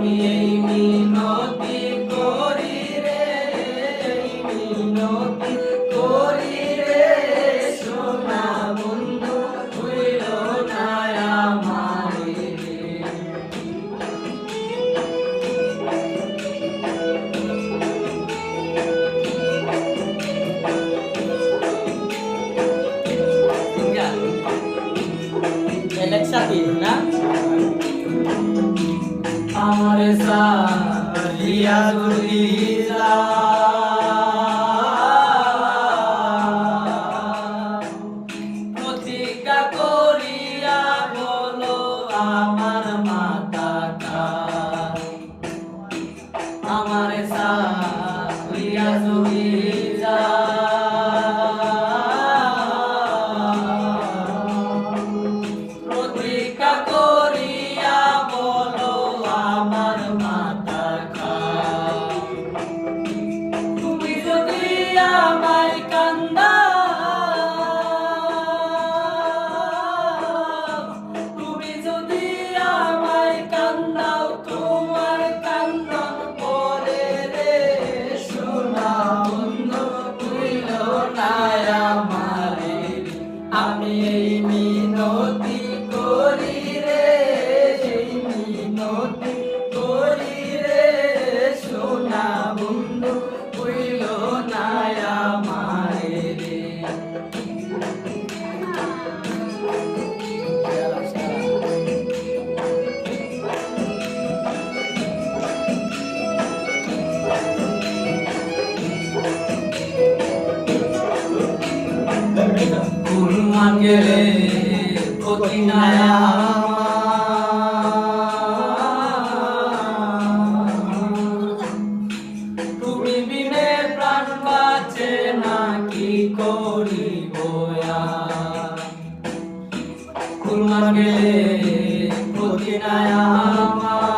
আমি এই মিনতি করি রে, এই মিনতি করি রে, সোনা বন্ধু ভুইলো না আমারে। Alexa na আমার সারিয়া যদি প্রতিজ্ঞা করিয়া বলো আমার মাতাটা, আমার সারিয়া যদি প্রতিজ্ঞা করিয়া বলো আমার মাতা খা। তুমি যদি আমায় কান্দাও, তুমি যদি আমায় কান্দাও, তোমার কান্দন পরে রে, সোনা বন্ধু ভুইলো না আমারে। আমি এই মিনতি করি রে, এই মিনতি করি রে, সোনা বন্ধু ভুইলো না আমারে রে। কুরবান গেলে ক্ষতি নাই আমার, তুমি বিনে প্রাণ বাঁচে না, কি করিব আর। কুরবান গেলে ক্ষতি নাই আমার,